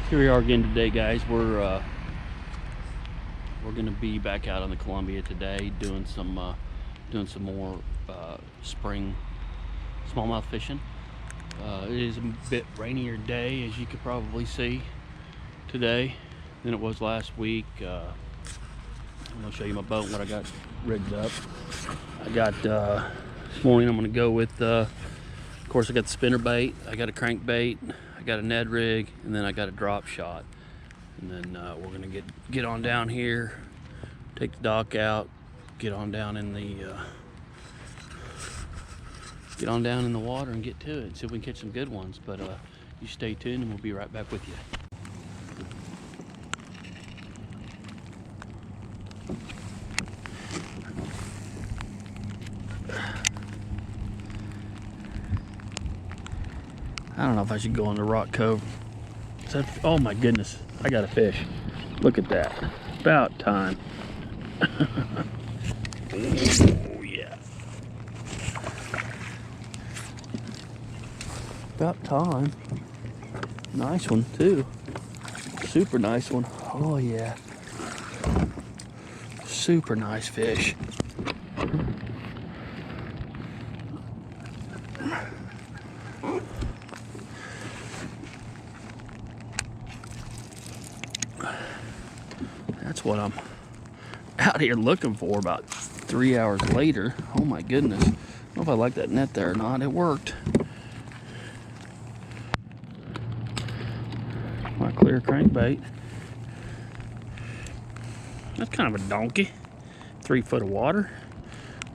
Here we are again today, guys. We're gonna be back out on the Columbia today, doing some more spring smallmouth fishing. It is a bit rainier day, as you could probably see today, than it was last week. I'm gonna show you my boat and what I got rigged up. I got this morning. I'm gonna go with. Of course, I got the spinner bait. I got a crankbait. I got a Ned rig, and then I got a drop shot. And then we're gonna get on down here, take the dock out, get on down in the water and get to it. See if we can catch some good ones. But you stay tuned, and we'll be right back with you. I don't know if I should go in the rock cove. Oh my goodness, I got a fish. Look at that. About time. Oh yeah. About time. Nice one too. Super nice one. Oh yeah. Super nice fish. That's what I'm out here looking for about 3 hours later. Oh my goodness. I don't know if I like that net there or not. It worked. My clear crankbait. That's kind of a donkey. 3 foot of water.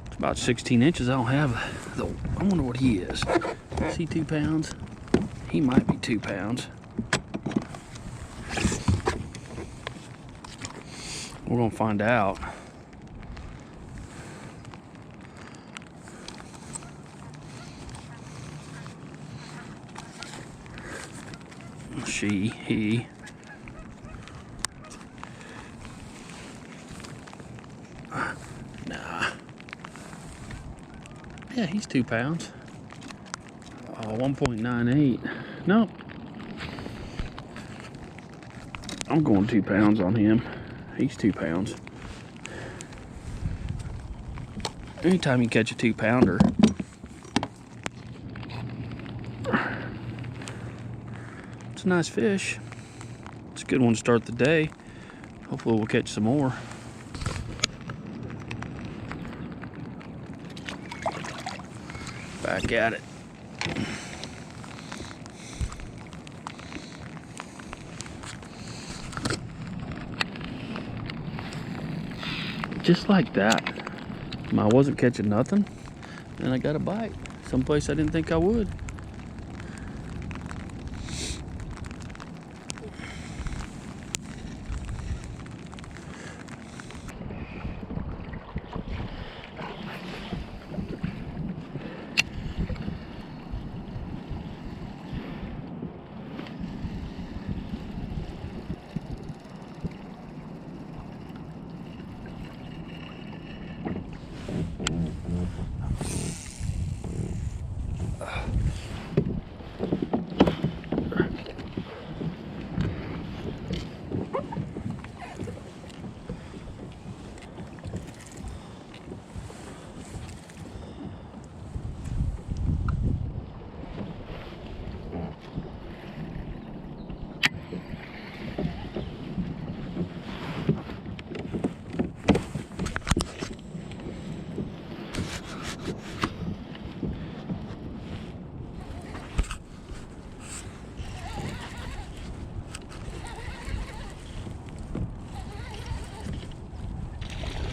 It's about 16 inches. I don't have the. I wonder what he is. Is he 2 pounds? He might be 2 pounds. We're gonna find out. He. Nah. Yeah, he's 2 pounds. Oh, 1.98. Nope. I'm going 2 pounds on him. He's 2 pounds. Anytime you catch a 2 pounder, it's a nice fish. It's a good one to start the day. Hopefully we'll catch some more. Back at it. Just like that. I wasn't catching nothing, and I got a bite. Someplace I didn't think I would.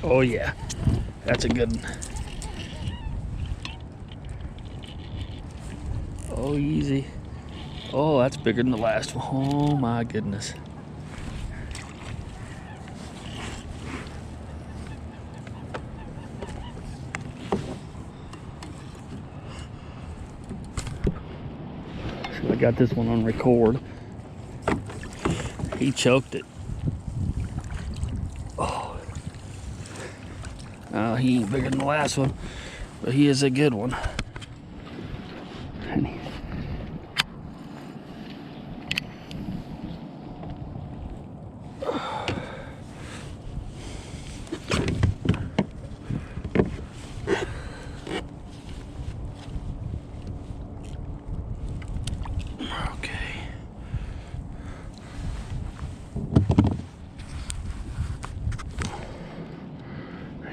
Oh yeah, that's a good one. Oh, easy. Oh, that's bigger than the last one. Oh my goodness. So I got this one on record. He choked it. He ain't bigger than the last one, but he is a good one.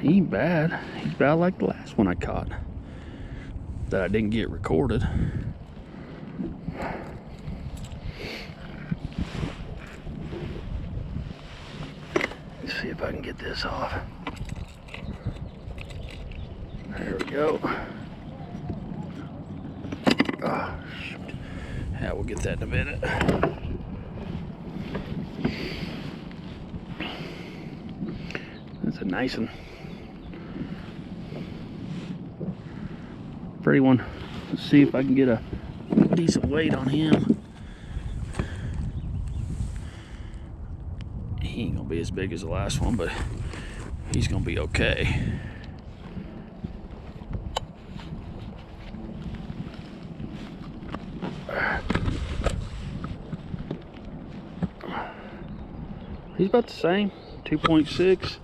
He ain't bad. He's about like the last one I caught that I didn't get recorded. Let's see if I can get this off. There we go. Oh, shoot. Yeah, we'll get that in a minute. That's a nice one. Pretty one. Let's see if I can get a decent weight on him. He ain't gonna be as big as the last one, but he's gonna be okay. He's about the same, 2.6,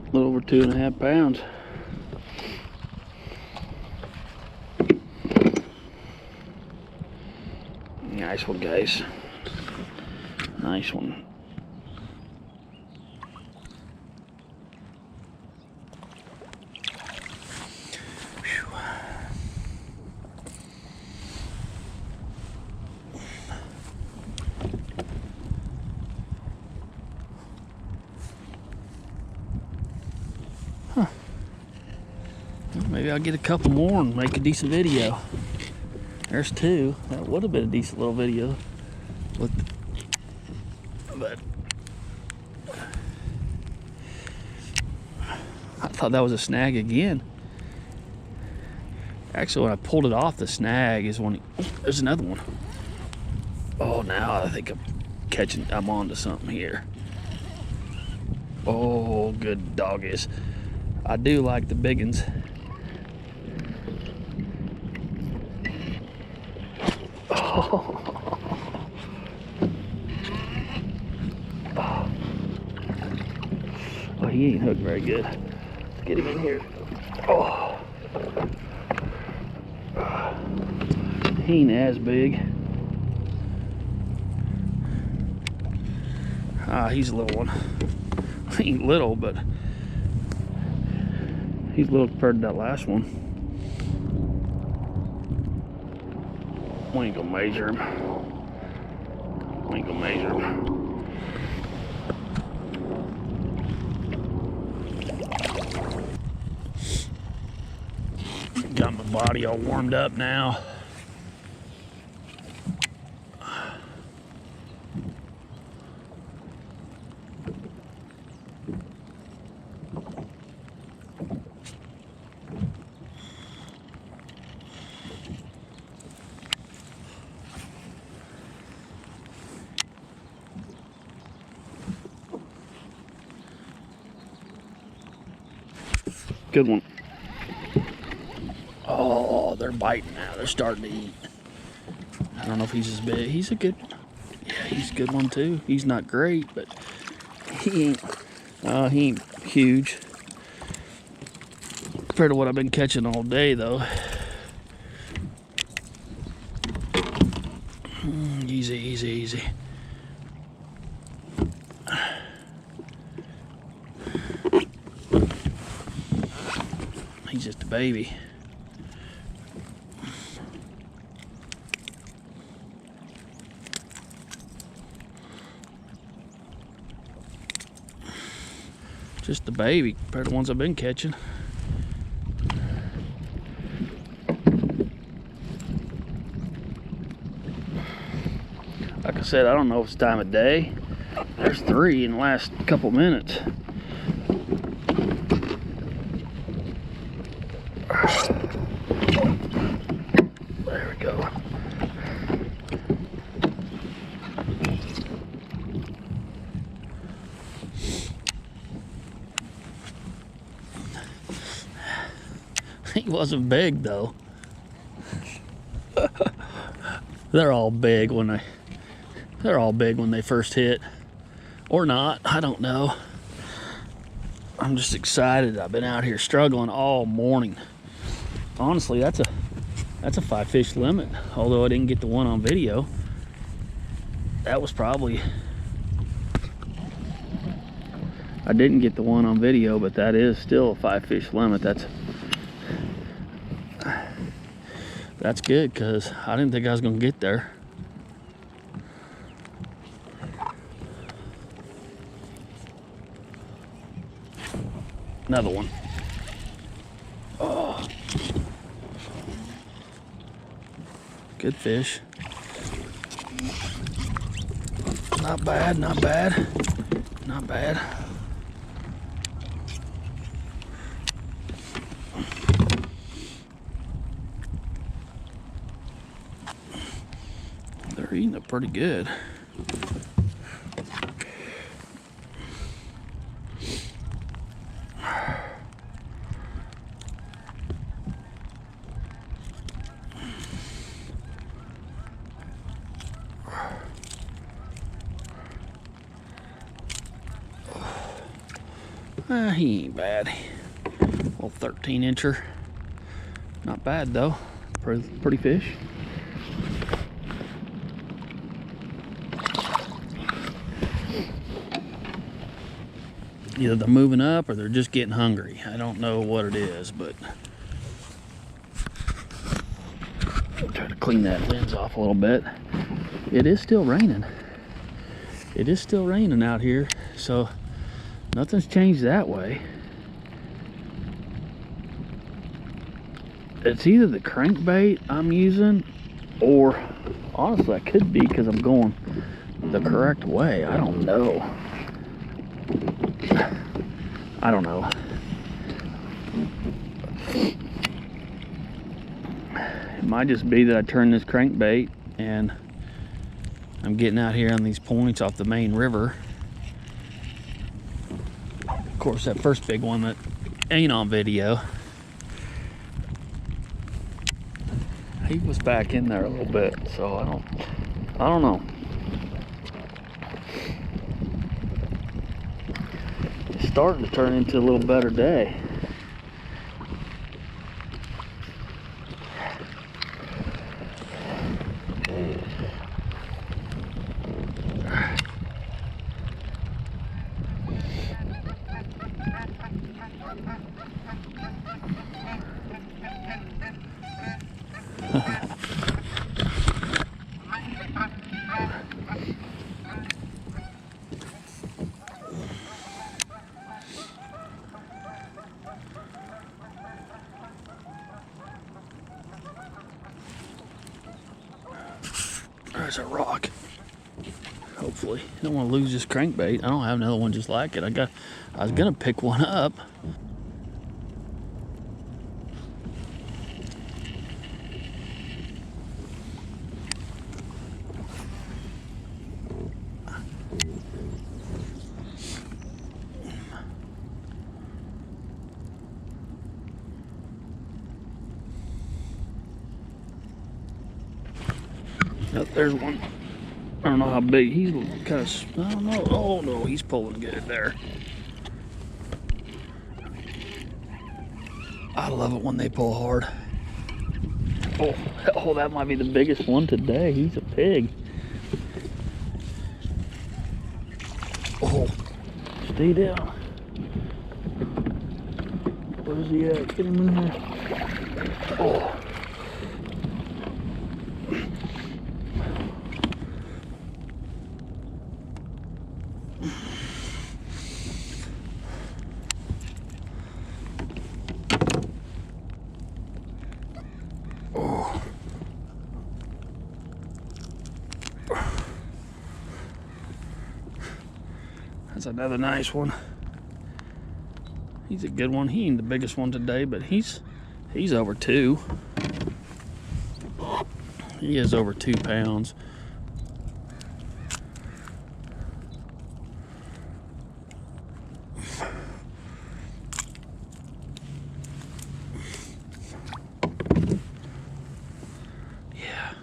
a little over 2.5 pounds. Nice one, guys. Nice one. Whew. Huh. Well, maybe I'll get a couple more and make a decent video. There's two. That would have been a decent little video. But I thought that was a snag again. Actually, when I pulled it off the snag is when there's another one. Oh, now I think I'm onto something here. Oh, good doggies. I do like the big ones. Oh. Oh, he ain't hooked very good. Let's get him in here. Oh. He ain't as big. He's a little one. He ain't little, but he's little compared to that last one. We ain't gonna measure him. We ain't gonna measure him. Got my body all warmed up now. Good one. Oh, they're biting now. They're starting to eat. I don't know if he's as big. He's a good, yeah, he's a good one too. He's not great, but he ain't huge compared to what I've been catching all day though. Easy, easy, easy. He's just a baby. Just a baby compared to the ones I've been catching. Like I said, I don't know if it's time of day. There's 3 in the last couple minutes. There we go. He wasn't big though. They're all big when they first hit, or not. I don't know. I'm just excited. I've been out here struggling all morning. Honestly, that's a 5-fish limit. Although I didn't get the one on video, that was probably I didn't get the one on video, but that is still a 5-fish limit. That's good, because I didn't think I was going to get there. Another one. Oh, good fish. Not bad, not bad, not bad. They're eating it pretty good. He ain't bad. Little 13-incher. Not bad though. Pretty fish. Either they're moving up or they're just getting hungry. I don't know what it is, but I'll try to clean that lens off a little bit. It is still raining. It is still raining out here, so nothing's changed that way. It's either the crankbait I'm using, or honestly, I could be because I'm going the correct way. I don't know. I don't know. It might just be that I turned this crankbait and I'm getting out here on these points off the main river. Of course, that first big one that ain't on video, he was back in there a little bit, so I don't know. It's starting to turn into a little better day. There's a rock. Hopefully, don't want to lose this crankbait. I don't have another one just like it. I was gonna pick one up. Oh, there's one. I don't know how big. He's kind of, I don't know. Oh no, he's pulling good there. I love it when they pull hard. Oh, that might be the biggest one today. He's a pig. Oh, stay down. Where's he at? Get him in there. Oh. That's another nice one. He's a good one. He ain't the biggest one today, but he's over 2. He is over 2 pounds. Yeah.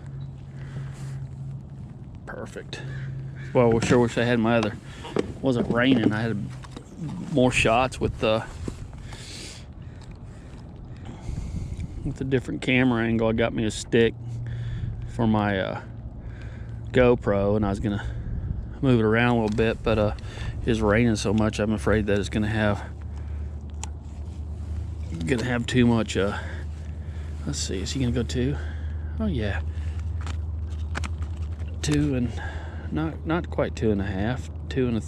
Perfect. Well, I sure wish I had my other. It wasn't raining. I had more shots with the different camera angle. I got me a stick for my GoPro, and I was gonna move it around a little bit, but it's raining so much I'm afraid that it's gonna have too much. Let's see, is he gonna go 2? Oh yeah, 2 and not quite 2.5, 2 and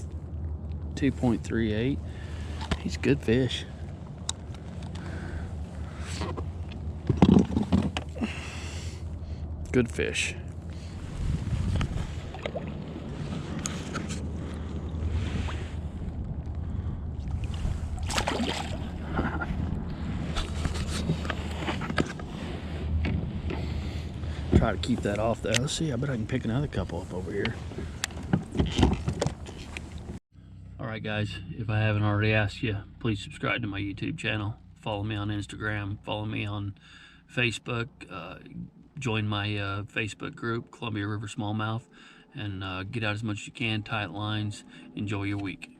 2.38. He's good fish. Good fish. Try to keep that off there. Let's see, I bet I can pick another couple up over here. Alright guys, if I haven't already asked you, please subscribe to my YouTube channel. Follow me on Instagram. Follow me on Facebook. Join my Facebook group, Columbia River Smallmouth. And get out as much as you can, tight lines. Enjoy your week.